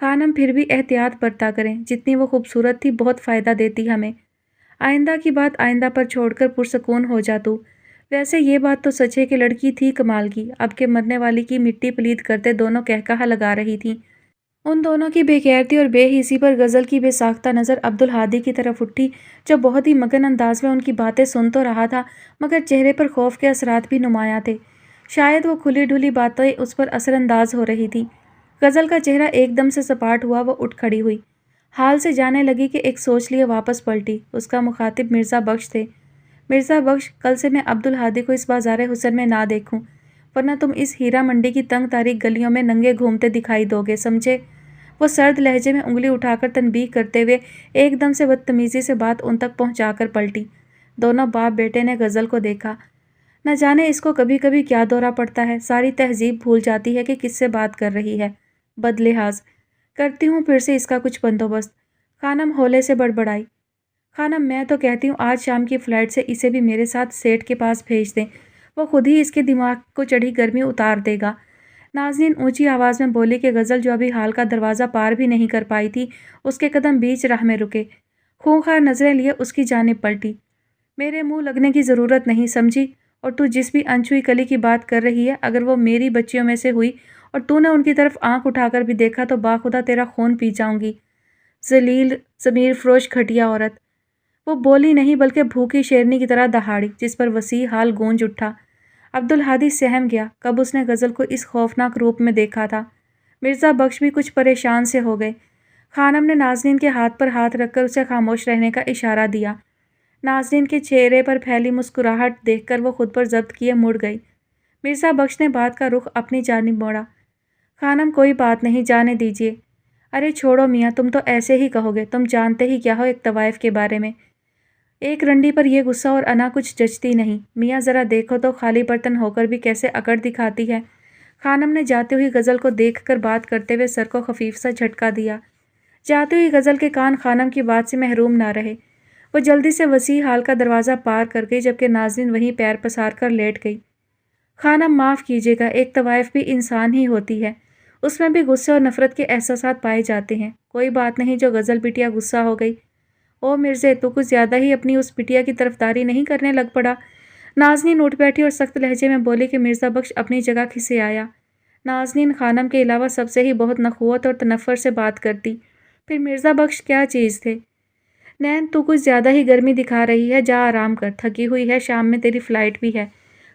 خانم پھر بھی احتیاط برتا کریں، جتنی وہ خوبصورت تھی بہت فائدہ دیتی ہمیں۔ آئندہ کی بات آئندہ پر چھوڑ کر پرسکون ہو جا تو۔ ویسے یہ بات تو سچ ہے کہ لڑکی تھی کمال کی، اب کے مرنے والی کی مٹی پلید کرتے دونوں کہا لگا رہی تھیں۔ ان دونوں کی بے غیرتی اور بے حسی پر غزل کی بے ساختہ نظر عبدالہادی کی طرف اٹھی، جو بہت ہی مگن انداز میں ان کی باتیں سن تو رہا تھا مگر چہرے پر خوف کے اثرات بھی نمایاں تھے۔ شاید وہ کھلی ڈھلی باتیں اس پر اثر انداز ہو رہی تھی۔ غزل کا چہرہ ایک دم سے سپاٹ ہوا، وہ اٹھ کھڑی ہوئی، حال سے جانے لگی کہ ایک سوچ لیے واپس پلٹی۔ اس کا مخاطب مرزا بخش تھے۔ مرزا بخش، کل سے میں عبدالہادی کو اس بازار حسن میں نہ دیکھوں، ورنہ تم اس ہیرا منڈی کی تنگ تاریک گلیوں میں ننگے گھومتے دکھائی دو گے، سمجھے؟ وہ سرد لہجے میں انگلی اٹھا کر تنبیہ کرتے ہوئے ایک دم سے بدتمیزی سے بات ان تک پہنچا کر پلٹی۔ دونوں باپ بیٹے نے غزل کو دیکھا۔ نہ جانے اس کو کبھی کبھی کیا دورہ پڑتا ہے، ساری تہذیب بھول جاتی ہے کہ کس سے بات کر رہی ہے۔ بد لحاظ کرتی ہوں پھر سے اس کا کچھ بندوبست، خانم ہولے سے بڑبڑائی۔ خانم، میں تو کہتی ہوں آج شام کی فلائٹ سے اسے بھی میرے ساتھ سیٹ کے پاس بھیج دیں، وہ خود ہی اس کے دماغ کو چڑھی گرمی اتار دے گا۔ نازنین اونچی آواز میں بولی کہ غزل، جو ابھی حال کا دروازہ پار بھی نہیں کر پائی تھی، اس کے قدم بیچ راہ میں رکے، خونخوار نظریں لیے اس کی جانب پلٹی۔ میرے منہ لگنے کی ضرورت نہیں، سمجھی؟ اور تو جس بھی انچھوئی کلی کی بات کر رہی ہے، اگر وہ میری بچیوں میں سے ہوئی اور تو نے ان کی طرف آنکھ اٹھا کر بھی دیکھا تو باخدا تیرا خون پی جاؤں گی، ذلیل ضمیر فروش گھٹیا عورت۔ وہ بولی نہیں بلکہ بھوکی شیرنی کی طرح دہاڑی، جس پر وسیع حال گونج اٹھا۔ عبدالہادی سہم گیا، کب اس نے غزل کو اس خوفناک روپ میں دیکھا تھا۔ مرزا بخش بھی کچھ پریشان سے ہو گئے۔ خانم نے نازنین کے ہاتھ پر ہاتھ رکھ کر اسے خاموش رہنے کا اشارہ دیا۔ نازنین کے چہرے پر پھیلی مسکراہٹ دیکھ کر وہ خود پر ضبط کیے مڑ گئی۔ مرزا بخش نے بات کا رخ اپنی جانب موڑا۔ خانم، کوئی بات نہیں، جانے دیجیے۔ ارے چھوڑو میاں، تم تو ایسے ہی کہو گے، تم جانتے ہی کیا ہو ایک طوائف کے بارے میں۔ ایک رنڈی پر یہ غصہ اور انا کچھ جچتی نہیں۔ میاں ذرا دیکھو تو خالی برتن ہو کر بھی کیسے اکڑ دکھاتی ہے۔ خانم نے جاتی ہوئی غزل کو دیکھ کر بات کرتے ہوئے سر کو خفیف سا جھٹکا دیا۔ جاتی ہوئی غزل کے کان خانم کی بات سے محروم نہ رہے۔ وہ جلدی سے وسیع حال کا دروازہ پار کر گئی، جبکہ نازنین وہیں پیر پسار کر لیٹ گئی۔ خانم، معاف کیجیے گا، ایک طوائف بھی انسان ہی ہوتی ہے، اس میں بھی غصے اور نفرت کے احساسات پائے جاتے ہیں۔ کوئی بات نہیں، جو غزل بٹیا غصہ ہو گئی۔ او مرزے، تو کچھ زیادہ ہی اپنی اس بٹیا کی طرفداری نہیں کرنے لگ پڑا؟ نازنین اٹھ بیٹھی اور سخت لہجے میں بولی کہ مرزا بخش اپنی جگہ کھسے آیا۔ نازنین خانم کے علاوہ سب سے ہی بہت نخوت اور تنفر سے بات کرتی، پھر مرزا بخش کیا چیز تھے؟ نین، تو کچھ زیادہ ہی گرمی دکھا رہی ہے، جا آرام کر، تھکی ہوئی ہے، شام میں تیری فلائٹ بھی ہے۔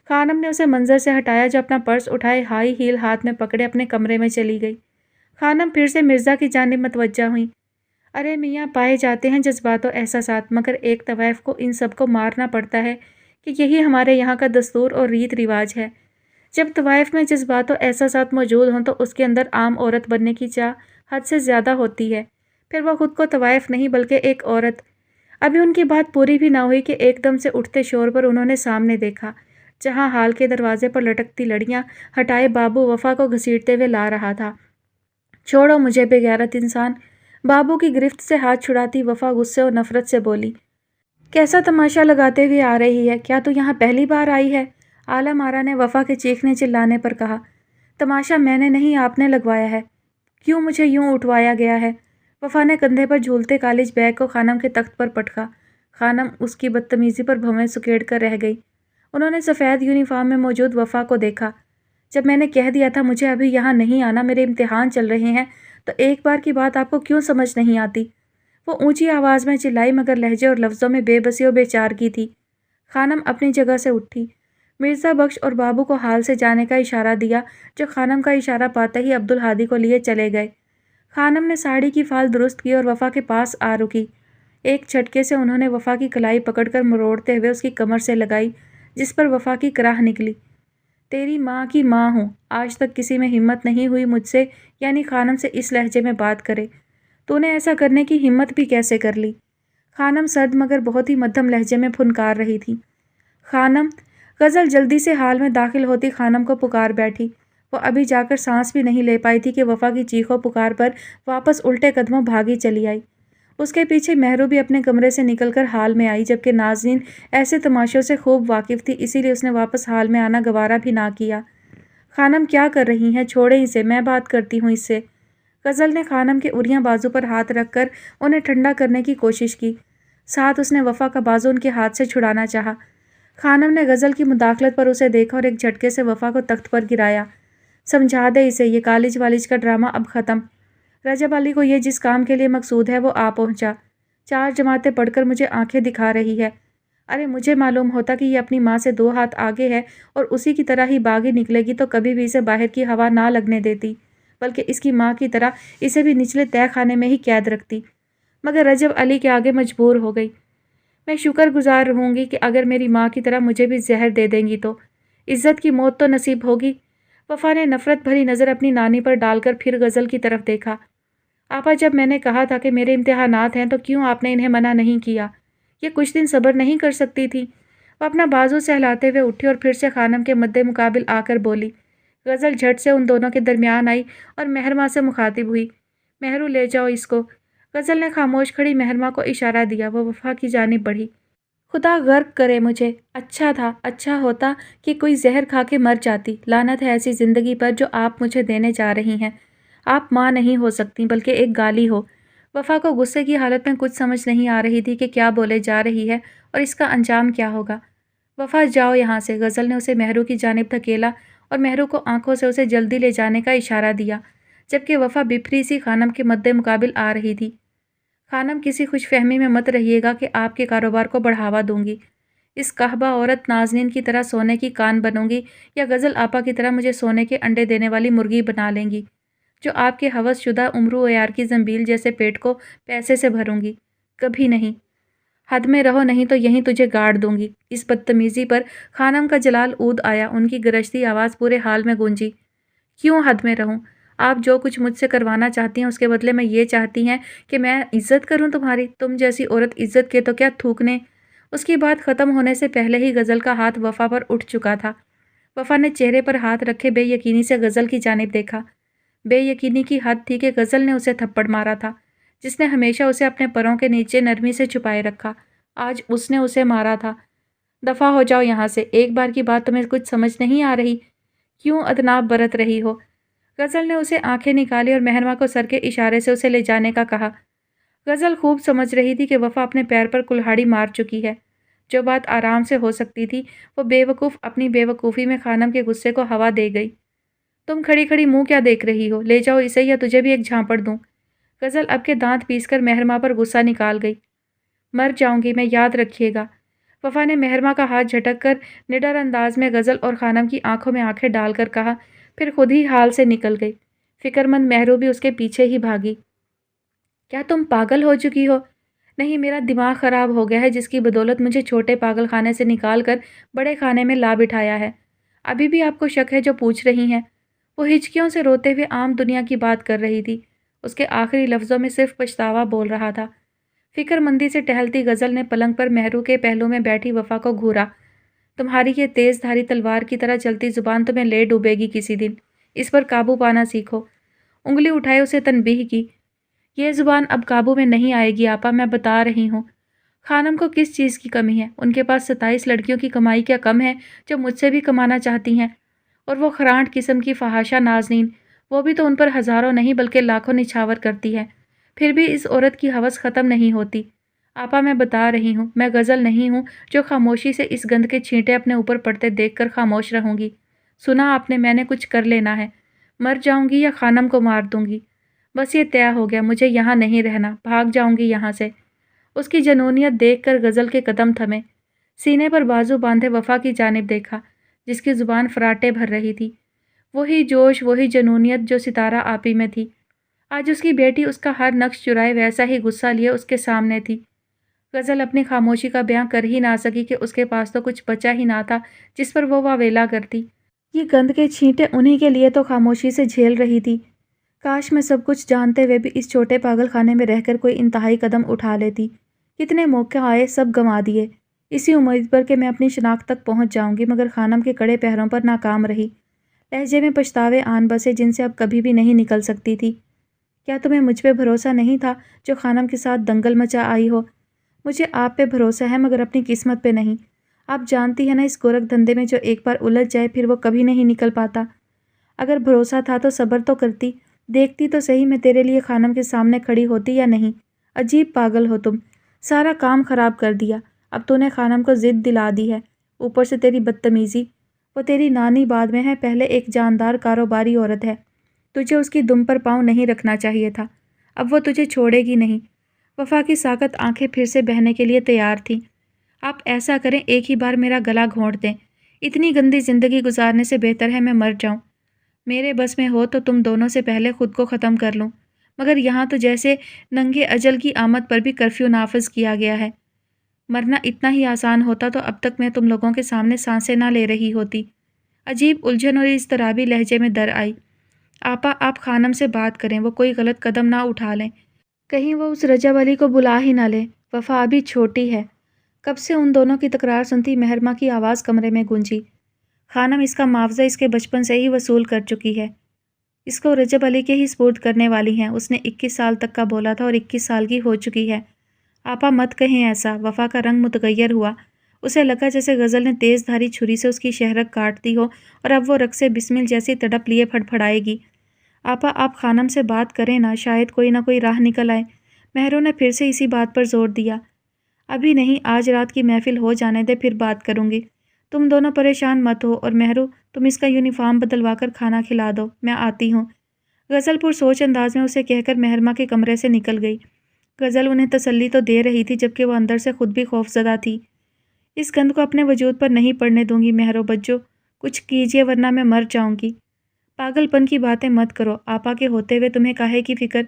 خانم نے اسے منظر سے ہٹایا، جو اپنا پرس اٹھائے ہائی ہیل ہاتھ میں پکڑے اپنے کمرے میں چلی گئی۔ خانم پھر سے مرزا کی جانب متوجہ ہوئیں۔ ارے میاں، پائے جاتے ہیں جذبات و احساسات، مگر ایک طوائف کو ان سب کو مارنا پڑتا ہے کہ یہی ہمارے یہاں کا دستور اور ریت رواج ہے۔ جب طوائف میں جذبات و احساسات موجود ہوں تو اس کے اندر عام عورت بننے کی چاہ حد سے زیادہ ہوتی ہے، پھر وہ خود کو طوائف نہیں بلکہ ایک عورت۔ ابھی ان کی بات پوری بھی نہ ہوئی کہ ایک دم سے اٹھتے شور پر انہوں نے سامنے دیکھا، جہاں حال کے دروازے پر لٹکتی لڑیاں ہٹائے بابو وفا کو گھسیٹتے ہوئے لا رہا تھا۔ چھوڑو مجھے بے غیرت انسان، بابو کی گرفت سے ہاتھ چھڑاتی وفا غصے اور نفرت سے بولی۔ کیسا تماشا لگاتے ہوئے آ رہی ہے، کیا تو یہاں پہلی بار آئی ہے؟ عالم آرا نے وفا کے چیخنے چلانے پر کہا۔ تماشا میں نے نہیں، آپ نے لگوایا ہے۔ کیوں مجھے یوں اٹھوایا گیا ہے؟ وفا نے کندھے پر جھولتے کالج بیگ کو خانم کے تخت پر پٹکا۔ خانم اس کی بدتمیزی پر بھویں سکیڑ کر رہ گئی۔ انہوں نے سفید یونیفارم میں موجود وفا کو دیکھا۔ جب میں نے کہہ دیا تھا مجھے ابھی یہاں نہیں آنا، میرے امتحان چل رہے ہیں، تو ایک بار کی بات آپ کو کیوں سمجھ نہیں آتی؟ وہ اونچی آواز میں چلائی، مگر لہجے اور لفظوں میں بے بسی و بے چارگی تھی۔ خانم اپنی جگہ سے اٹھی۔ مرزا بخش اور بابو کو حال سے جانے کا اشارہ دیا، جو خانم کا اشارہ پاتے ہی عبدالہادی کو لیے چلے گئے۔ خانم نے ساڑی کی فال درست کی اور وفا کے پاس آ رکی۔ ایک جھٹکے سے انہوں نے وفا کی کلائی پکڑ کر مروڑتے ہوئے اس کی کمر سے لگائی، جس پر وفا کی کراہ نکلی۔ تیری ماں کی ماں ہوں، آج تک کسی میں ہمت نہیں ہوئی مجھ سے، یعنی خانم سے اس لہجے میں بات کرے۔ تو نے ایسا کرنے کی ہمت بھی کیسے کر لی؟ خانم سرد مگر بہت ہی مدھم لہجے میں پھنکار رہی تھی۔ خانم، غزل جلدی سے حال میں داخل ہوتی خانم کو پکار بیٹھی۔ وہ ابھی جا کر سانس بھی نہیں لے پائی تھی کہ وفا کی چیخ و پکار پر واپس الٹے قدموں بھاگی چلی آئی۔ اس کے پیچھے مہرو بھی اپنے کمرے سے نکل کر حال میں آئی، جبکہ نازنین ایسے تماشوں سے خوب واقف تھی، اسی لیے اس نے واپس حال میں آنا گوارا بھی نہ کیا۔ خانم کیا کر رہی ہیں؟ چھوڑیں اسے، میں بات کرتی ہوں اس سے۔ غزل نے خانم کے اریاں بازو پر ہاتھ رکھ کر انہیں ٹھنڈا کرنے کی کوشش کی، ساتھ اس نے وفا کا بازو ان کے ہاتھ سے چھڑانا چاہا۔ خانم نے غزل کی مداخلت پر اسے دیکھا اور ایک جھٹکے سے وفا کو تخت پر گرایا۔ سمجھا دے اسے، یہ کالج والج کا ڈرامہ اب ختم۔ رجب علی کو یہ جس کام کے لیے مقصود ہے وہ آ پہنچا۔ 4 جماعتیں پڑھ کر مجھے آنکھیں دکھا رہی ہے۔ ارے مجھے معلوم ہوتا کہ یہ اپنی ماں سے 2 ہاتھ آگے ہے اور اسی کی طرح ہی باغی نکلے گی تو کبھی بھی اسے باہر کی ہوا نہ لگنے دیتی، بلکہ اس کی ماں کی طرح اسے بھی نچلے تہہ خانے میں ہی قید رکھتی، مگر رجب علی کے آگے مجبور ہو گئی۔ میں شکر گزار رہوں گی کہ اگر میری ماں کی طرح مجھے بھی زہر دے دیں گی تو عزت کی موت تو نصیب ہوگی۔ وفا نے نفرت بھری نظر اپنی نانی پر ڈال کر پھر غزل کی طرف دیکھا۔ آپا، جب میں نے کہا تھا کہ میرے امتحانات ہیں تو کیوں آپ نے انہیں منع نہیں کیا؟ یہ کچھ دن صبر نہیں کر سکتی تھی؟ وہ اپنا بازو سہلاتے ہوئے اٹھی اور پھر سے خانم کے مد مقابل آ کر بولی۔ غزل جھٹ سے ان دونوں کے درمیان آئی اور مہرماں سے مخاطب ہوئی۔ مہرو، لے جاؤ اس کو۔ غزل نے خاموش کھڑی مہرماں کو اشارہ دیا۔ وہ وفا کی جانب بڑھی۔ خدا غرق کرے مجھے، اچھا ہوتا کہ کوئی زہر کھا کے مر جاتی۔ لعنت ہے ایسی زندگی پر جو آپ مجھے دینے جا رہی ہیں۔ آپ ماں نہیں ہو سکتی بلکہ ایک گالی ہو۔ وفا کو غصے کی حالت میں کچھ سمجھ نہیں آ رہی تھی کہ کیا بولے جا رہی ہے اور اس کا انجام کیا ہوگا۔ وفا، جاؤ یہاں سے۔ غزل نے اسے مہرو کی جانب دھکیلا اور مہرو کو آنکھوں سے اسے جلدی لے جانے کا اشارہ دیا، جبکہ وفا بپھری سی خانم کے مد مقابل آ رہی تھی۔ خانم، کسی خوش فہمی میں مت رہیے گا کہ آپ کے کاروبار کو بڑھاوا دوں گی۔ اس قحبہ عورت نازنین کی طرح سونے کی کان بنوں گی یا غزل آپا کی طرح مجھے سونے کے انڈے دینے والی مرغی بنا لیں گی، جو آپ کے ہوس شدہ امرو عیار کی زنبیل جیسے پیٹ کو پیسے سے بھروں گی؟ کبھی نہیں۔ حد میں رہو نہیں تو یہیں تجھے گاڑ دوں گی۔ اس بدتمیزی پر خانم کا جلال اود آیا۔ ان کی گرجتی آواز پورے حال میں گونجی۔ کیوں حد میں رہوں؟ آپ جو کچھ مجھ سے کروانا چاہتی ہیں اس کے بدلے میں یہ چاہتی ہیں کہ میں عزت کروں تمہاری؟ تم جیسی عورت عزت کے تو کیا تھوکنے؟ اس کی بات ختم ہونے سے پہلے ہی غزل کا ہاتھ وفا پر اٹھ چکا تھا۔ وفا نے چہرے پر ہاتھ رکھے بے یقینی سے غزل کی جانب دیکھا۔ بے یقینی کی حد تھی کہ غزل نے اسے تھپڑ مارا تھا، جس نے ہمیشہ اسے اپنے پروں کے نیچے نرمی سے چھپائے رکھا، آج اس نے اسے مارا تھا۔ دفع ہو جاؤ یہاں سے۔ ایک بار کی بات تمہیں کچھ سمجھ نہیں آ رہی؟ کیوں ادناب برت رہی ہو؟ غزل نے اسے آنکھیں نکالی اور مہرماں کو سر کے اشارے سے اسے لے جانے کا کہا۔ غزل خوب سمجھ رہی تھی کہ وفا اپنے پیر پر کلہاڑی مار چکی ہے۔ جو بات آرام سے ہو سکتی تھی وہ بے وقوف اپنی بے وقوفی میں خانم کے غصے کو ہوا دے گئی۔ تم کھڑی کھڑی منہ کیا دیکھ رہی ہو؟ لے جاؤ اسے یا تجھے بھی ایک جھانپڑ دوں؟ غزل اب کے دانت پیس کر مہرماں پر غصہ نکال گئی۔ مر جاؤں گی میں، یاد رکھیے گا۔ وفا نے مہرماں کا ہاتھ جھٹک کر نڈر انداز میں غزل اور خانم کی آنکھوں میں آنکھیں ڈال کر کہا، پھر خود ہی حال سے نکل گئی۔ فکر مند مہرو بھی اس کے پیچھے ہی بھاگی۔ کیا تم پاگل ہو چکی ہو؟ نہیں، میرا دماغ خراب ہو گیا ہے جس کی بدولت مجھے چھوٹے پاگل خانے سے نکال کر بڑے خانے میں لا بٹھایا ہے۔ ابھی بھی آپ کو شک ہے جو پوچھ رہی ہیں؟ وہ ہچکیوں سے روتے ہوئے عام دنیا کی بات کر رہی تھی۔ اس کے آخری لفظوں میں صرف پچھتاوا بول رہا تھا۔ فکر مندی سے ٹہلتی غزل نے پلنگ پر مہرو کے پہلو میں بیٹھی وفا کو گھورا۔ تمہاری یہ تیز دھاری تلوار کی طرح چلتی زبان تمہیں لے ڈوبے گی کسی دن، اس پر قابو پانا سیکھو۔ انگلی اٹھائے اسے تنبیہ کی۔ یہ زبان اب قابو میں نہیں آئے گی آپا، میں بتا رہی ہوں۔ خانم کو کس چیز کی کمی ہے؟ ان کے پاس 27 لڑکیوں کی کمائی کیا کم ہے جو مجھ سے بھی کمانا چاہتی ہیں؟ اور وہ خرانٹ قسم کی فحاشہ نازنین، وہ بھی تو ان پر ہزاروں نہیں بلکہ لاکھوں نچھاور کرتی ہے، پھر بھی اس عورت کی ہوس ختم نہیں ہوتی۔ آپا میں بتا رہی ہوں، میں غزل نہیں ہوں جو خاموشی سے اس گند کے چھینٹے اپنے اوپر پڑتے دیکھ کر خاموش رہوں گی۔ سنا آپ نے، میں نے کچھ کر لینا ہے، مر جاؤں گی یا خانم کو مار دوں گی، بس یہ طے ہو گیا، مجھے یہاں نہیں رہنا، بھاگ جاؤں گی یہاں سے۔ اس کی جنونیت دیکھ کر غزل کے قدم تھمے، سینے پر بازو باندھے وفا کی جانب دیکھا جس کی زبان فراٹے بھر رہی تھی۔ وہی جوش، وہی جنونیت جو ستارہ آپی میں تھی، آج اس کی بیٹی اس کا ہر نقش چرائے ویسا ہی غصہ لیے اس کے سامنے تھی۔ غزل اپنی خاموشی کا بیان کر ہی نہ سکی کہ اس کے پاس تو کچھ بچا ہی نہ تھا جس پر وہ واویلا کرتی۔ یہ گند کے چھینٹے انہی کے لیے تو خاموشی سے جھیل رہی تھی۔ کاش میں سب کچھ جانتے ہوئے بھی اس چھوٹے پاگل خانے میں رہ کر کوئی انتہائی قدم اٹھا لیتی۔ کتنے موقع آئے، سب گنوا دیے، اسی امید پر کہ میں اپنی شناخت تک پہنچ جاؤں گی، مگر خانم کے کڑے پہروں پر ناکام رہی۔ لہجے میں پچھتاوے آن بسے جن سے اب کبھی بھی نہیں نکل سکتی تھی۔ کیا تمہیں مجھ پہ بھروسہ نہیں تھا جو خانم کے ساتھ دنگل مچا آئی ہو؟ مجھے آپ پہ بھروسہ ہے مگر اپنی قسمت پہ نہیں۔ آپ جانتی ہیں نا، اس گورکھ دھندے میں جو ایک بار الجھ جائے پھر وہ کبھی نہیں نکل پاتا۔ اگر بھروسہ تھا تو صبر تو کرتی، دیکھتی تو صحیح میں تیرے لیے خانم کے سامنے کھڑی ہوتی یا نہیں۔ عجیب پاگل ہو تم، سارا کام خراب کر دیا۔ اب تو نے خانم کو ضد دلا دی ہے، اوپر سے تیری بدتمیزی۔ وہ تیری نانی بعد میں ہے، پہلے ایک جاندار کاروباری عورت ہے، تجھے اس کی دم پر پاؤں نہیں رکھنا چاہیے تھا۔ اب وہ تجھے چھوڑے گی نہیں۔ وفا کی ساکت آنکھیں پھر سے بہنے کے لیے تیار تھیں۔ آپ ایسا کریں، ایک ہی بار میرا گلا گھونٹ دیں، اتنی گندی زندگی گزارنے سے بہتر ہے میں مر جاؤں۔ میرے بس میں ہو تو تم دونوں سے پہلے خود کو ختم کر لوں، مگر یہاں تو جیسے ننگے اجل کی آمد پر بھی کرفیو نافذ کیا گیا ہے۔ مرنا اتنا ہی آسان ہوتا تو اب تک میں تم لوگوں کے سامنے سانسیں نہ لے رہی ہوتی۔ عجیب الجھن اور اضطرابی لہجے میں در آئی۔ آپا، آپ خانم سے بات کریں، وہ کوئی غلط قدم نہ اٹھا لیں، کہیں وہ اس رجب علی کو بلا ہی نہ لے۔ وفا ابھی چھوٹی ہے۔ کب سے ان دونوں کی تکرار سنتی مہرماں کی آواز کمرے میں گونجی۔ خانم اس کا معاوضہ اس کے بچپن سے ہی وصول کر چکی ہے، اس کو رجب علی کے ہی سپرد کرنے والی ہیں۔ اس نے 21 سال تک کا بولا تھا اور 21 سال کی ہو چکی ہے۔ آپا مت کہیں ایسا۔ وفا کا رنگ متغیر ہوا، اسے لگا جیسے غزل نے تیز دھاری چھری سے اس کی شہرک کاٹ دی ہو اور اب وہ رقص بسمل جیسی تڑپ لیے پھڑپھڑائے گی۔ آپا آپ خانم سے بات کریں نا، شاید کوئی نہ کوئی راہ نکل آئے۔ مہروں نے پھر سے اسی بات پر زور دیا۔ ابھی نہیں، آج رات کی محفل ہو جانے دے، پھر بات کروں گی۔ تم دونوں پریشان مت ہو، اور مہرو تم اس کا یونیفارم بدلوا کر کھانا کھلا دو، میں آتی ہوں۔ غزل پر سوچ انداز میں اسے کہہ کر مہرماں کے کمرے سے نکل گئی۔ غزل انہیں تسلی تو دے رہی تھی جبکہ وہ اندر سے خود بھی خوف زدہ تھی۔ اس گند کو اپنے وجود پر نہیں پڑنے دوں گی مہرو بچو، کچھ کیجیے ورنہ میں مر جاؤں گی۔ پاگل پن کی باتیں مت کرو، آپا کے ہوتے ہوئے تمہیں کاہے کی فکر؟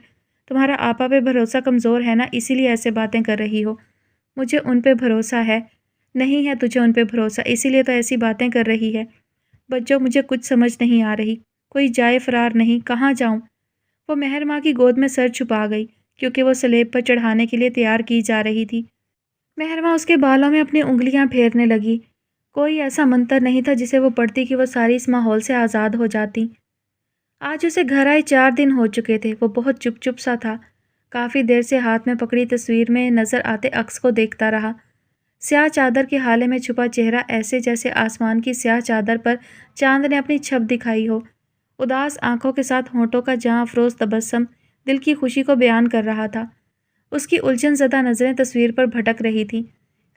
تمہارا آپا پہ بھروسہ کمزور ہے نا، اسی لیے ایسے باتیں کر رہی ہو۔ مجھے ان پہ بھروسہ ہے۔ نہیں ہے تجھے ان پہ بھروسہ، اسی لیے تو ایسی باتیں کر رہی ہے۔ بچو مجھے کچھ سمجھ نہیں آ رہی، کوئی جائے فرار نہیں، کہاں جاؤں؟ وہ مہرماں کی گود میں سر چھپا گئی کیونکہ وہ سلیب پر چڑھانے کے لیے تیار کی جا رہی تھی۔ مہرماں اس کے بالوں میں اپنی انگلیاں پھیرنے لگی۔ کوئی ایسا منتر نہیں تھا جسے وہ پڑھتی کہ وہ ساری اس ماحول سے آزاد ہو جاتی۔ آج اسے گھر آئے 4 دن ہو چکے تھے۔ وہ بہت چپ چپ سا تھا، کافی دیر سے ہاتھ میں پکڑی تصویر میں نظر آتے عکس کو دیکھتا رہا۔ سیاہ چادر کے حالے میں چھپا چہرہ ایسے جیسے آسمان کی سیاہ چادر پر چاند نے اپنی چھب دکھائی ہو۔ اداس آنکھوں کے ساتھ ہونٹوں کا جاں افروز تبسم دل کی خوشی کو بیان کر رہا تھا۔ اس کی الجھن زدہ نظریں تصویر پر بھٹک رہی تھیں۔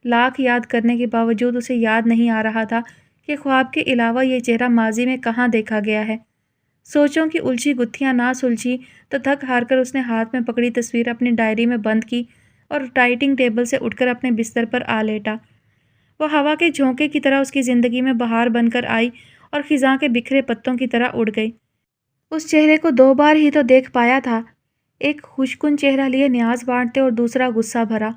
لاکھ یاد کرنے کے باوجود اسے یاد نہیں آ رہا تھا کہ خواب کے علاوہ یہ چہرہ ماضی میں کہاں دیکھا گیا ہے۔ سوچوں کی الجھی گتھیاں نہ سلجھی تو تھک ہار کر اس نے ہاتھ میں پکڑی تصویر اپنی ڈائری میں بند کی اور رائٹنگ ٹیبل سے اٹھ کر اپنے بستر پر آ لیٹا۔ وہ ہوا کے جھونکے کی طرح اس کی زندگی میں بہار بن کر آئی اور خزاں کے بکھرے پتوں کی طرح اڑ گئی۔ اس چہرے کو 2 بار ہی تو دیکھ پایا تھا، ایک خوشکن چہرہ لیے نیاز بانٹتے اور دوسرا غصہ بھرا۔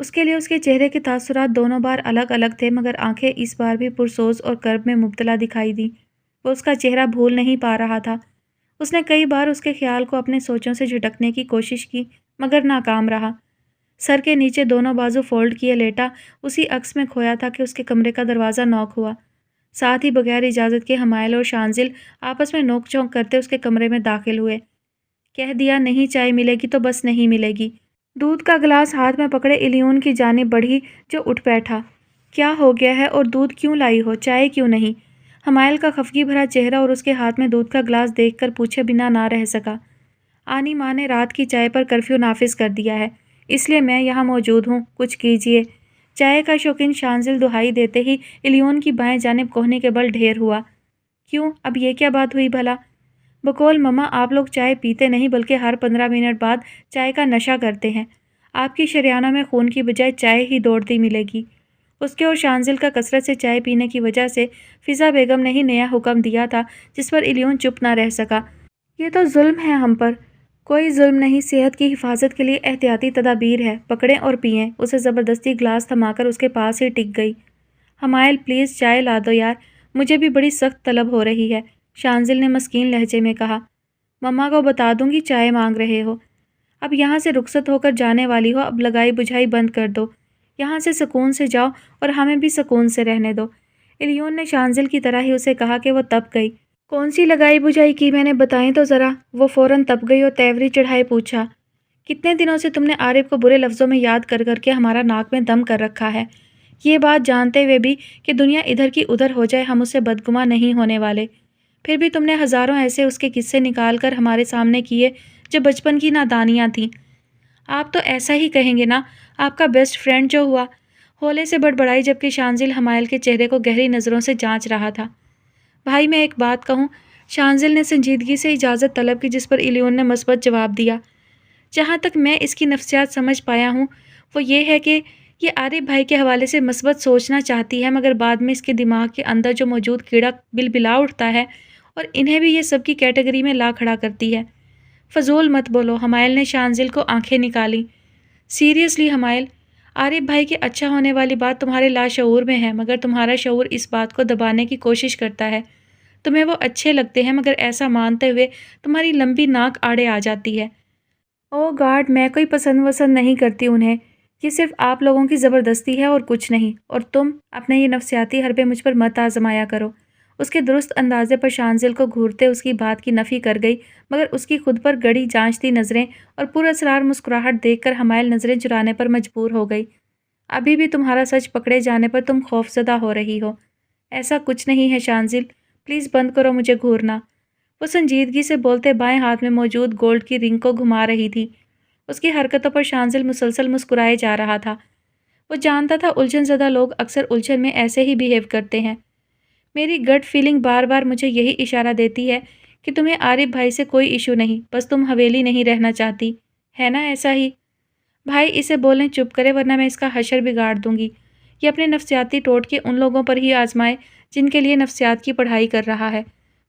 اس کے لیے اس کے چہرے کے تاثرات دونوں بار الگ الگ تھے، مگر آنکھیں اس بار بھی پرسوز اور کرب میں مبتلا دکھائی دیں۔ وہ اس کا چہرہ بھول نہیں پا رہا تھا۔ اس نے کئی بار اس کے خیال کو اپنے سوچوں سے جھٹکنے کی کوشش کی مگر ناکام رہا۔ سر کے نیچے دونوں بازو فولڈ کیے لیٹا اسی عکس میں کھویا تھا کہ اس کے کمرے کا دروازہ نوک ہوا۔ ساتھ ہی بغیر اجازت کے حمائل اور شانزل آپس میں نوک جھونک کرتے اس کے کمرے میں داخل ہوئے۔ کہہ دیا نہیں چائے ملے گی تو بس نہیں ملے گی۔ دودھ کا گلاس ہاتھ میں پکڑے الیون کی جانب بڑھی جو اٹھ بیٹھا۔ کیا ہو گیا ہے اور دودھ کیوں لائی ہو، چائے کیوں نہیں؟ حمائل کا خفگی بھرا چہرہ اور اس کے ہاتھ میں دودھ کا گلاس دیکھ کر پوچھے بنا نہ رہ سکا۔ آنی ماں نے رات کی چائے پر کرفیو نافذ کر دیا ہے، اس لیے میں یہاں موجود ہوں، کچھ کیجیے۔ چائے کا شوقین شانزل دہائی دیتے ہی الیون کی بائیں جانب کوہنی کے بل ڈھیر ہوا۔ کیوں، اب یہ کیا بات ہوئی بھلا؟ بقول مما آپ لوگ چائے پیتے نہیں بلکہ ہر 15 منٹ بعد چائے کا نشہ کرتے ہیں۔ آپ کی شریانوں میں خون کی بجائے چائے ہی دوڑتی ملے گی۔ اس کے اور شانزل کا کثرت سے چائے پینے کی وجہ سے فضا بیگم نے ہی نیا حکم دیا تھا جس پر الیون چپ نہ رہ سکا۔ یہ تو ظلم ہے ہم پر۔ کوئی ظلم نہیں، صحت کی حفاظت کے لیے احتیاطی تدابیر ہے، پکڑیں اور پئیں۔ اسے زبردستی گلاس تھما کر اس کے پاس ہی ٹک گئی۔ حمائل پلیز چائے لا دو یار، مجھے بھی بڑی سخت طلب ہو رہی ہے، شانزل نے مسکین لہجے میں کہا۔ مما کو بتا دوں گی چائے مانگ رہے ہو۔ اب یہاں سے رخصت ہو کر جانے والی ہو، اب لگائی بجھائی بند کر دو، یہاں سے سکون سے جاؤ اور ہمیں بھی سکون سے رہنے دو۔ الیون نے شانزل کی طرح ہی اسے کہا کہ وہ تپ گئی۔ کون سی لگائی بجھائی کی میں نے، بتائیں تو ذرا۔ وہ فوراً تپ گئی اور تیوری چڑھائے پوچھا، کتنے دنوں سے تم نے عارف کو برے لفظوں میں یاد کر کر کے ہمارا ناک میں دم کر رکھا ہے؟ یہ بات جانتے ہوئے بھی کہ دنیا ادھر کی ادھر ہو جائے ہم اس سے بدگماں نہیں ہونے والے۔ پھر بھی تم نے ہزاروں ایسے اس کے قصے نکال کر ہمارے سامنے کیے جو بچپن کی نادانیاں تھیں۔ آپ تو ایسا ہی کہیں گے نا، آپ کا بیسٹ فرینڈ جو ہوا۔ ہولے سے بڑبڑائی جبکہ شانزل حمائل کے چہرے کو گہری نظروں سے جانچ رہا تھا۔ بھائی میں ایک بات کہوں، شانزل نے سنجیدگی سے اجازت طلب کی، جس پر الیون نے مثبت جواب دیا۔ جہاں تک میں اس کی نفسیات سمجھ پایا ہوں وہ یہ ہے کہ یہ عارف بھائی کے حوالے سے مثبت سوچنا چاہتی ہے، مگر بعد میں اس کے دماغ کے اندر جو موجود کیڑا بلبلا اٹھتا ہے اور انہیں بھی یہ سب کی کیٹیگری میں لا کھڑا کرتی ہے۔ فضول مت بولو، حمائل نے شانزل کو آنکھیں نکالی۔ سیریسلی حمائل، عارف بھائی کے اچھا ہونے والی بات تمہارے لاشعور میں ہے، مگر تمہارا شعور اس بات کو دبانے کی کوشش کرتا ہے۔ تمہیں وہ اچھے لگتے ہیں، مگر ایسا مانتے ہوئے تمہاری لمبی ناک آڑے آ جاتی ہے۔ او گاڈ، میں کوئی پسند وسند نہیں کرتی انہیں، یہ صرف آپ لوگوں کی زبردستی ہے اور کچھ نہیں، اور تم اپنے یہ نفسیاتی حربے مجھ پر مت آزمایا کرو۔ اس کے درست اندازے پر شانزل کو گھورتے اس کی بات کی نفی کر گئی، مگر اس کی خود پر گڑی جانچتی نظریں اور پراسرار مسکراہٹ دیکھ کر حمائل نظریں چرانے پر مجبور ہو گئی۔ ابھی بھی تمہارا سچ پکڑے جانے پر تم خوفزدہ ہو رہی ہو۔ ایسا کچھ نہیں ہے شانزل، پلیز بند کرو مجھے گھورنا۔ وہ سنجیدگی سے بولتے بائیں ہاتھ میں موجود گولڈ کی رنگ کو گھما رہی تھی۔ اس کی حرکتوں پر شانزل مسلسل مسکرائے جا رہا تھا۔ وہ جانتا تھا الجھن زدہ لوگ اکثر الجھن میں ایسے ہی بیہیو کرتے ہیں۔ میری گٹ فیلنگ بار بار مجھے یہی اشارہ دیتی ہے کہ تمہیں عارف بھائی سے کوئی ایشو نہیں، بس تم حویلی نہیں رہنا چاہتی، ہے نا ایسا ہی؟ بھائی اسے بولیں چپ کرے ورنہ میں اس کا حشر بگاڑ دوں گی۔ یہ اپنے نفسیاتی ٹوٹکے ان لوگوں پر ہی آزمائے جن کے لیے نفسیات کی پڑھائی کر رہا ہے۔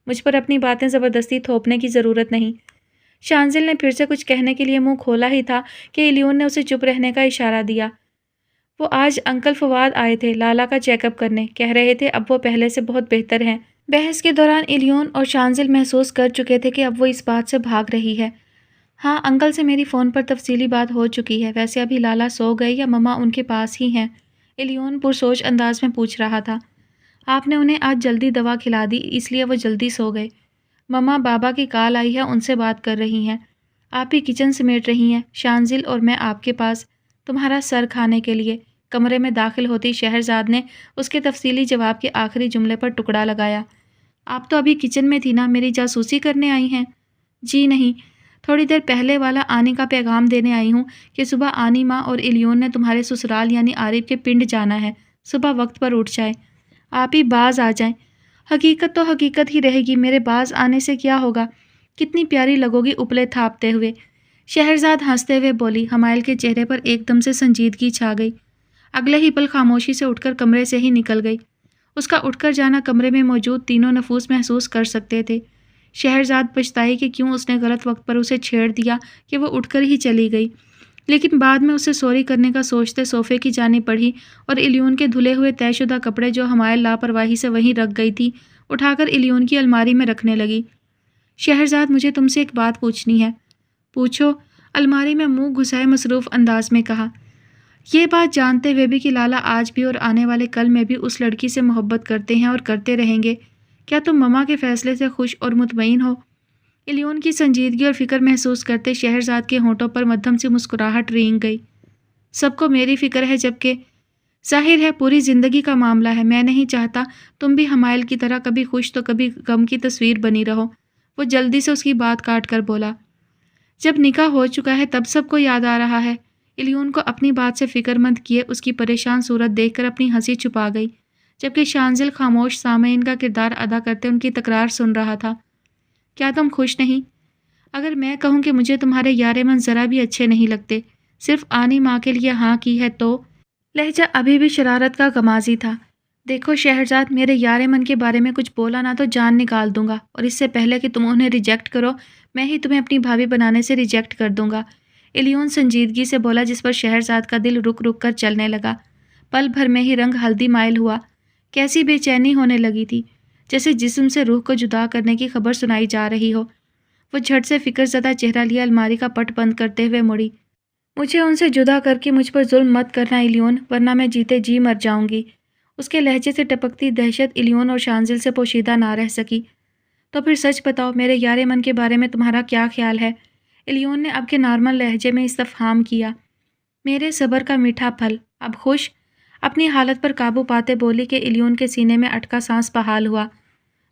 مجھ پر اپنی باتیں زبردستی تھوپنے کی ضرورت نہیں۔ شانزل نے پھر سے کچھ کہنے کے لیے منہ کھولا ہی تھا کہ الیون نے اسے چپ رہنے کا اشارہ دیا۔ وہ آج انکل فواد آئے تھے لالا کا چیک اپ کرنے، کہہ رہے تھے اب وہ پہلے سے بہت بہتر ہیں۔ بحث کے دوران الیون اور شانزل محسوس کر چکے تھے کہ اب وہ اس بات سے بھاگ رہی ہے۔ ہاں انکل سے میری فون پر تفصیلی بات ہو چکی ہے، ویسے ابھی لالا سو گئے یا مما ان کے پاس ہی ہیں؟ الیون پرسوچ انداز میں پوچھ رہا تھا۔ آپ نے انہیں آج جلدی دوا کھلا دی اس لیے وہ جلدی سو گئے۔ مما بابا کی کال آئی ہے، ان سے بات کر رہی ہیں۔ آپ ہی کچن سمیٹ رہی ہیں، شانزل اور میں آپ کے پاس تمہارا سر کھانے کے لیے۔ کمرے میں داخل ہوتی شہرزاد نے اس کے تفصیلی جواب کے آخری جملے پر ٹکڑا لگایا۔ آپ تو ابھی کچن میں تھی نا، میری جاسوسی کرنے آئی ہیں؟ جی نہیں، تھوڑی دیر پہلے والا آنی کا پیغام دینے آئی ہوں کہ صبح آنی ماں اور الیون نے تمہارے سسرال یعنی عارف کے پنڈ جانا ہے، صبح وقت پر اٹھ جائے، آپ ہی باز آ جائیں۔ حقیقت تو حقیقت ہی رہے گی، میرے باز آنے سے کیا ہوگا، کتنی پیاری لگو گی اپلے تھاپتے ہوئے۔ شہرزاد ہنستے ہوئے بولی۔ حمائل کے چہرے پر ایک دم سے سنجیدگی چھا گئی۔ اگلے ہی پل خاموشی سے اٹھ کر کمرے سے ہی نکل گئی۔ اس کا اٹھ کر جانا کمرے میں موجود تینوں نفوس محسوس کر سکتے تھے۔ شہرزاد پچھتائی کہ کیوں اس نے غلط وقت پر اسے چھیڑ دیا کہ وہ اٹھ کر ہی چلی گئی، لیکن بعد میں اسے سوری کرنے کا سوچتے صوفے کی جانب بڑھی اور الیون کے دھلے ہوئے طے شدہ کپڑے جو حمائل لاپرواہی سے وہیں رکھ گئی تھی اٹھا کر الیون کی الماری میں رکھنے لگی۔ شہرزاد مجھے تم سے ایک بات پوچھنی ہے۔ پوچھو، الماری میں منہ گھسائے مصروف انداز میں کہا۔ یہ بات جانتے ہوئے بھی کہ لالا آج بھی اور آنے والے کل میں بھی اس لڑکی سے محبت کرتے ہیں اور کرتے رہیں گے، کیا تم مما کے فیصلے سے خوش اور مطمئن ہو؟ الیون کی سنجیدگی اور فکر محسوس کرتے شہرزاد کے ہونٹوں پر مدھم سی مسکراہٹ رینگ گئی۔ سب کو میری فکر ہے، جبکہ ظاہر ہے پوری زندگی کا معاملہ ہے۔ میں نہیں چاہتا تم بھی حمائل کی طرح کبھی خوش تو کبھی غم کی تصویر بنی رہو۔ وہ جلدی سے اس کی بات کاٹ کر بولا۔ جب نکاح ہو چکا ہے تب سب کو یاد آ رہا ہے۔ الیون کو اپنی بات سے فکر مند کیے اس کی پریشان صورت دیکھ کر اپنی ہنسی چھپا گئی، جبکہ شانزل خاموش سامعین کا کردار ادا کرتے ان کی تکرار سن رہا تھا۔ کیا تم خوش نہیں؟ اگر میں کہوں کہ مجھے تمہارے یار من ذرا بھی اچھے نہیں لگتے، صرف آنی ماں کے لیے ہاں کی ہے تو؟ لہجہ ابھی بھی شرارت کا غمازی تھا۔ دیکھو شہرزاد، میرے یار من کے بارے میں کچھ بولا نہ تو جان نکال دوں گا، اور اس سے پہلے کہ تم انہیں ریجیکٹ کرو میں ہی تمہیں اپنی بھابھی بنانے سے ریجیکٹ کر دوں گا۔ الیون سنجیدگی سے بولا، جس پر شہرزاد کا دل رک رک کر چلنے لگا۔ پل بھر میں ہی رنگ ہلدی مائل ہوا، کیسی بے چینی ہونے لگی تھی، جیسے جسم سے روح کو جدا کرنے کی خبر سنائی جا رہی ہو۔ وہ جھٹ سے فکر زدہ چہرہ لیے الماری کا پٹ بند کرتے ہوئے مڑی۔ مجھے ان سے جدا کر کے مجھ پر ظلم مت کرنا الیون، ورنہ میں جیتے جی مر جاؤں گی۔ اس کے لہجے سے ٹپکتی دہشت الیون اور شانزل سے پوشیدہ نہ رہ سکی۔ تو پھر سچ بتاؤ، میرے یار من کے بارے میں تمہارا کیا خیال ہے؟ الیون نے اب کے نارمل لہجے میں استفہام کیا۔ میرے صبر کا میٹھا پھل، اب خوش؟ اپنی حالت پر قابو پاتے بولی کہ الیون کے سینے میں اٹکا سانس بحال ہوا۔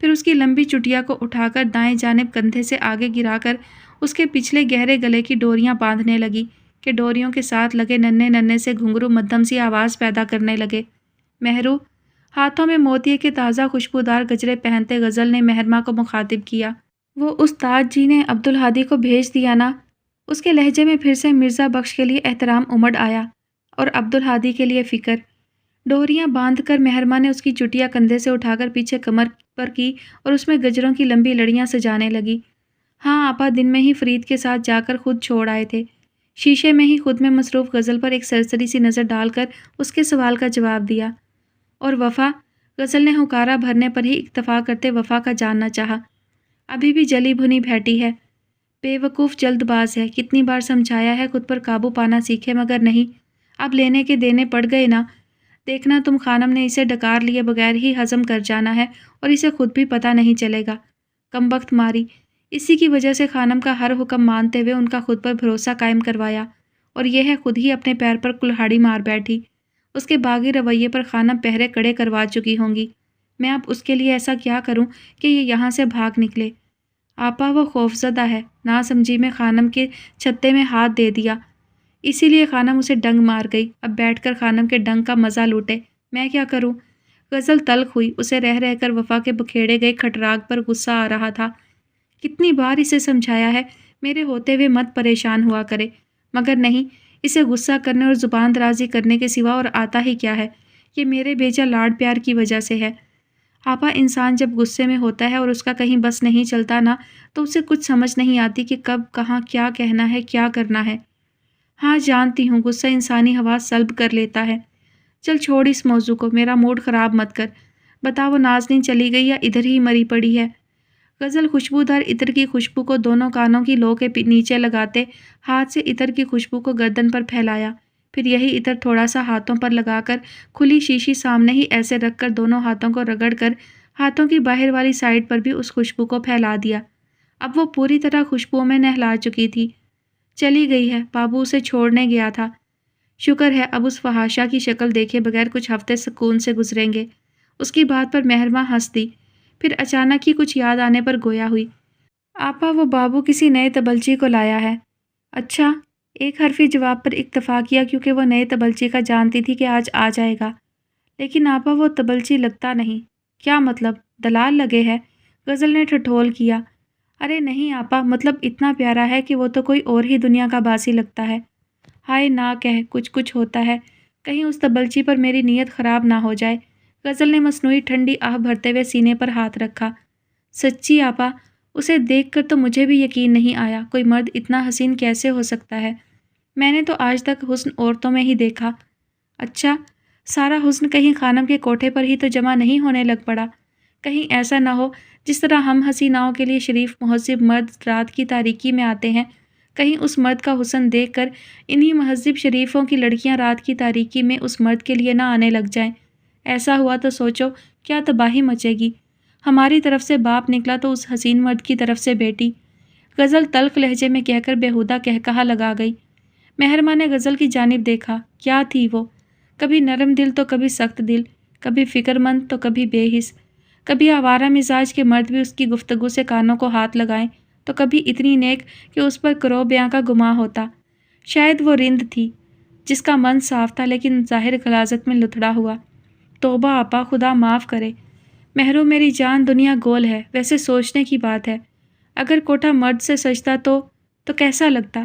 پھر اس کی لمبی چٹیا کو اٹھا کر دائیں جانب کندھے سے آگے گرا کر اس کے پچھلے گہرے گلے کی ڈوریاں باندھنے لگی کہ ڈوریوں کے ساتھ لگے ننھے ننھے سے گھنگرو مدھم سی آواز پیدا کرنے لگے۔ مہرو، ہاتھوں میں موتیے کے تازہ خوشبودار گجرے پہنتے غزل نے مہرماں کو مخاطب کیا۔ وہ استاد جی نے عبدالہادی کو بھیج دیا نا؟ اس کے لہجے میں پھر سے مرزا بخش کے لیے احترام امڑ آیا اور عبدالہادی کے لیے فکر۔ ڈوریاں باندھ کر مہرماں نے اس کی چٹیا کندھے سے اٹھا کر پیچھے کمر پر کی اور اس میں گجروں کی لمبی لڑیاں سجانے لگی۔ ہاں آپا دن میں ہی فرید کے ساتھ جا کر خود چھوڑ آئے تھے۔ شیشے میں ہی خود میں مصروف غزل پر ایک سرسری سی نظر ڈال کر اس کے سوال کا جواب دیا۔ اور وفا؟ غزل نے ہنکارا بھرنے پر ہی اکتفا کرتے وفا کا جاننا چاہا۔ ابھی بھی جلی بھنی بھیٹی ہے، بے وقوف جلد باز ہے، کتنی بار سمجھایا ہے خود پر قابو پانا سیکھے مگر نہیں، اب لینے کے دینے پڑ گئے نا۔ دیکھنا تم خانم نے اسے ڈکار لیے بغیر ہی ہضم کر جانا ہے اور اسے خود بھی پتہ نہیں چلے گا۔ کمبخت ماری، اسی کی وجہ سے خانم کا ہر حکم مانتے ہوئے ان کا خود پر بھروسہ قائم کروایا اور یہ ہے خود ہی اپنے پیر پر کلہاڑی مار بیٹھی۔ اس کے باغی رویے پر خانم پہرے کڑے کروا چکی ہوں گی۔ میں اب اس کے لیے ایسا کیا کروں کہ یہ یہاں سے بھاگ نکلے؟ آپا وہ خوفزدہ ہے، نا سمجھی میں خانم کے چھتے میں ہاتھ دے دیا، اسی لیے خانم اسے ڈنگ مار گئی۔ اب بیٹھ کر خانم کے ڈنگ کا مزہ لوٹے، میں کیا کروں؟ غزل تلخ ہوئی، اسے رہ رہ کر وفا کے بکھیڑے گئے کھٹراگ پر غصہ آ رہا تھا۔ کتنی بار اسے سمجھایا ہے میرے ہوتے ہوئے مت پریشان ہوا کرے، مگر نہیں، اسے غصہ کرنے اور زبان درازی کرنے کے سوا اور آتا ہی کیا ہے؟ یہ میرے بیجا لاڈ پیار کی وجہ سے ہے۔ آپا انسان جب غصے میں ہوتا ہے اور اس کا کہیں بس نہیں چلتا نا، تو اسے کچھ سمجھ نہیں آتی کہ کب کہاں کیا کہنا ہے کیا کرنا ہے۔ ہاں جانتی ہوں غصہ انسانی حواس سلب کر لیتا ہے۔ چل چھوڑ اس موضوع کو، میرا موڈ خراب مت کر۔ بتا وہ نازنین چلی گئی یا ادھر ہی مری پڑی ہے؟ غزل خوشبودار عطر کی خوشبو کو دونوں کانوں کی لو کے نیچے لگاتے ہاتھ سے عطر کی خوشبو کو گردن پر پھیلایا، پھر یہی عطر تھوڑا سا ہاتھوں پر لگا کر کھلی شیشی سامنے ہی ایسے رکھ کر دونوں ہاتھوں کو رگڑ کر ہاتھوں کی باہر والی سائڈ پر بھی اس خوشبو کو پھیلا دیا۔ اب وہ پوری طرح خوشبوؤں میں نہلا چکی تھی۔ چلی گئی ہے، بابو اسے چھوڑنے گیا تھا۔ شکر ہے اب اس فحاشہ کی شکل دیکھے بغیر کچھ ہفتے سکون سے گزریں گے۔ اس کی بات پر مہرماں ہنس دی، پھر اچانک ہی کچھ یاد آنے پر گویا ہوئی۔ آپا وہ بابو کسی نئے تبلچی کو لایا ہے۔ اچھا؟ ایک حرفی جواب پر اکتفا کیا کیونکہ وہ نئے تبلچی کا جانتی تھی کہ آج آ جائے گا۔ لیکن آپا وہ تبلچی لگتا نہیں۔ کیا مطلب؟ دلال لگے ہے؟ غزل نے ٹھٹھول کیا۔ ارے نہیں آپا، مطلب اتنا پیارا ہے کہ وہ تو کوئی اور ہی دنیا کا باسی لگتا ہے۔ ہائے نہ کہہ، کچھ ہوتا ہے، کہیں اس تبلچی پر میری نیت خراب نہ ہو جائے۔ غزل نے مصنوعی ٹھنڈی آہ بھرتے ہوئے سینے پر ہاتھ رکھا۔ سچی آپا، اسے دیکھ کر تو مجھے بھی یقین نہیں آیا، کوئی مرد اتنا حسین کیسے ہو سکتا ہے؟ میں نے تو آج تک حسن عورتوں میں ہی دیکھا۔ اچھا، سارا حسن کہیں خانم کے کوٹھے پر ہی تو جمع نہیں ہونے لگ پڑا؟ کہیں ایسا نہ ہو جس طرح ہم حسیناؤں کے لیے شریف مہذب مرد رات کی تاریکی میں آتے ہیں، کہیں اس مرد کا حسن دیکھ کر انہی مہذب شریفوں کی لڑکیاں رات کی تاریکی میں اس مرد کے لیے نہ آنے لگ جائیں۔ ایسا ہوا تو سوچو کیا تباہی مچے گی۔ ہماری طرف سے باپ نکلا تو اس حسین مرد کی طرف سے بیٹی۔ غزل تلخ لہجے میں کہہ کر بیہودہ کہا لگا گئی۔ مہرماں نے غزل کی جانب دیکھا۔ کیا تھی وہ؟ کبھی نرم دل تو کبھی سخت دل، کبھی فکر مند تو کبھی بے حس، کبھی آوارہ مزاج کے مرد بھی اس کی گفتگو سے کانوں کو ہاتھ لگائیں تو کبھی اتنی نیک کہ اس پر کرو بیاں کا گماں ہوتا۔ شاید وہ رند تھی جس کا من صاف تھا لیکن ظاہر غلاظت میں لتھڑا ہوا۔ توبہ آپا، خدا معاف کرے۔ مہرو میری جان، دنیا گول ہے، ویسے سوچنے کی بات ہے، اگر کوٹھا مرد سے سجتا تو کیسا لگتا؟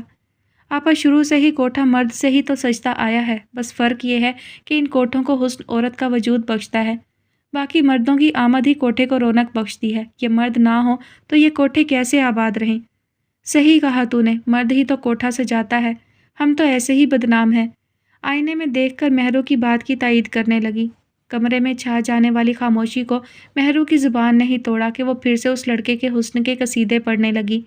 آپا شروع سے ہی کوٹھا مرد سے ہی تو سجتا آیا ہے، بس فرق یہ ہے کہ ان کوٹھوں کو حسن عورت کا وجود بخشتا ہے، باقی مردوں کی آمد ہی کوٹھے کو رونق بخشتی ہے۔ یہ مرد نہ ہو تو یہ کوٹھے کیسے آباد رہیں؟ صحیح کہا تو نے، مرد ہی تو کوٹھا سجاتا ہے، ہم تو ایسے ہی بدنام ہیں۔ آئینے میں دیکھ کر مہرو کی بات کی تائید کرنے لگی۔ کمرے میں چھا جانے والی خاموشی کو مہرو کی زبان نے ہی توڑا کہ وہ پھر سے اس لڑکے کے حسن کے قصیدے پڑھنے لگی۔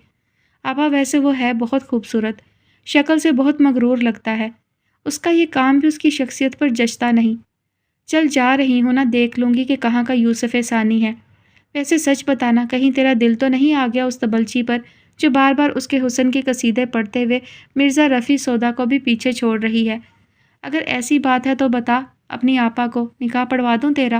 آپا ویسے وہ ہے بہت خوبصورت، شکل سے بہت مغرور لگتا ہے، اس کا یہ کام بھی اس کی شخصیت پر جچتا نہیں۔ چل جا رہی ہوں نا، دیکھ لوں گی کہ کہاں کا یوسف ثانی ہے۔ ویسے سچ بتانا، کہیں تیرا دل تو نہیں آ گیا اس تبلچی پر جو بار بار اس کے حسن کے قصیدے پڑھتے ہوئے مرزا رفیع سودا کو بھی پیچھے چھوڑ رہی ہے؟ اگر ایسی بات ہے تو بتا، اپنی آپا کو نکاح پڑھوا دوں تیرا؟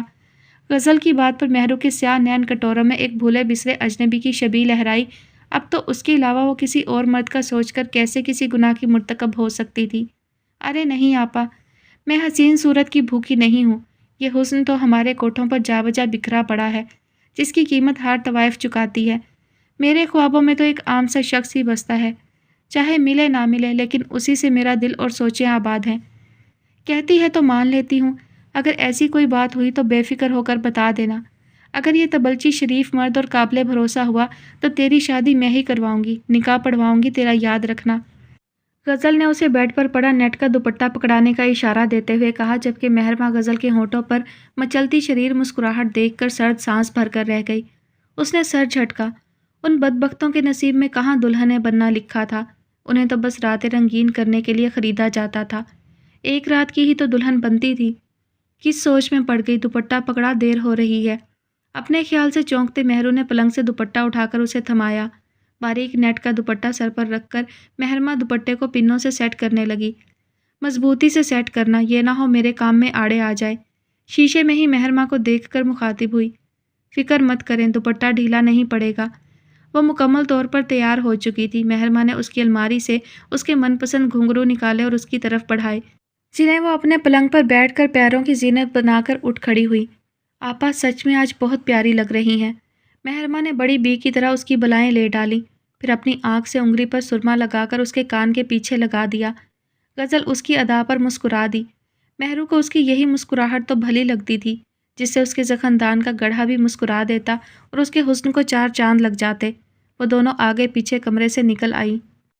غزل کی بات پر مہرو کے سیاہ نین کٹوروں میں ایک بھولے بسرے اجنبی کی شبیہ لہرائی۔ اب تو اس کے علاوہ وہ کسی اور مرد کا سوچ کر کیسے کسی گناہ کی مرتکب ہو سکتی تھی؟ ارے نہیں آپا، میں حسین صورت کی بھوکی نہیں ہوں، یہ حسن تو ہمارے کوٹھوں پر جا بجا بکھرا پڑا ہے، جس کی قیمت ہر طوائف چکاتی ہے۔ میرے خوابوں میں تو ایک عام سا شخص ہی بستا ہے، چاہے ملے نہ ملے، لیکن اسی سے میرا دل اور سوچیں آباد ہیں۔ کہتی ہے تو مان لیتی ہوں، اگر ایسی کوئی بات ہوئی تو بے فکر ہو کر بتا دینا۔ اگر یہ تبلچی شریف مرد اور قابل بھروسہ ہوا تو تیری شادی میں ہی کرواؤں گی، نکاح پڑھواؤں گی، تیرا یاد رکھنا۔ غزل نے اسے بیڈ پر پڑا نیٹ کا دوپٹہ پکڑانے کا اشارہ دیتے ہوئے کہا، جبکہ مہرماں غزل کے ہونٹوں پر مچلتی شریر مسکراہٹ دیکھ کر سرد سانس بھر کر رہ گئی۔ اس نے سر جھٹکا۔ ان بدبختوں کے نصیب میں کہاں دلہنیں بننا لکھا تھا، انہیں تو بس راتیں رنگین کرنے کے لیے خریدا جاتا تھا۔ ایک رات کی ہی تو دلہن بنتی تھی۔ کس سوچ میں پڑ گئی، دوپٹہ پکڑا، دیر ہو رہی ہے۔ اپنے خیال سے چونکتے مہرو نے پلنگ سے دوپٹہ اٹھا کر اسے تھمایا۔ باریک نیٹ کا دوپٹہ سر پر رکھ کر مہرماں دوپٹے کو پنوں سے سیٹ کرنے لگی۔ مضبوطی سے سیٹ کرنا، یہ نہ ہو میرے کام میں آڑے آ جائے۔ شیشے میں ہی مہرماں کو دیکھ کر مخاطب ہوئی، فکر مت کریں، دوپٹہ ڈھیلا نہیں پڑے گا۔ وہ مکمل طور پر تیار ہو چکی تھی۔ مہرماں نے اس کی الماری سے اس کے من پسند گھنگرو نکالے اور اس کی طرف بڑھائے، جنہیں وہ اپنے پلنگ پر بیٹھ کر پیروں کی زینت بنا کر اٹھ کھڑی ہوئی۔ آپا سچ میں آج بہت پیاری لگ رہی ہیں۔ مہرماں نے بڑی بی کی طرح اس کی بلائیں لے ڈالی، پھر اپنی آنکھ سے انگلی پر سرما لگا کر اس کے کان کے پیچھے لگا دیا۔ غزل اس کی ادا پر مسکرا دی۔ مہرو کو اس کی یہی مسکراہٹ تو بھلی لگتی تھی، جس سے اس کے زخندان کا گڑھا بھی مسکرا دیتا اور اس کے حسن کو چار چاند لگ جاتے۔ وہ دونوں آگے پیچھے کمرے سے نکل آئی۔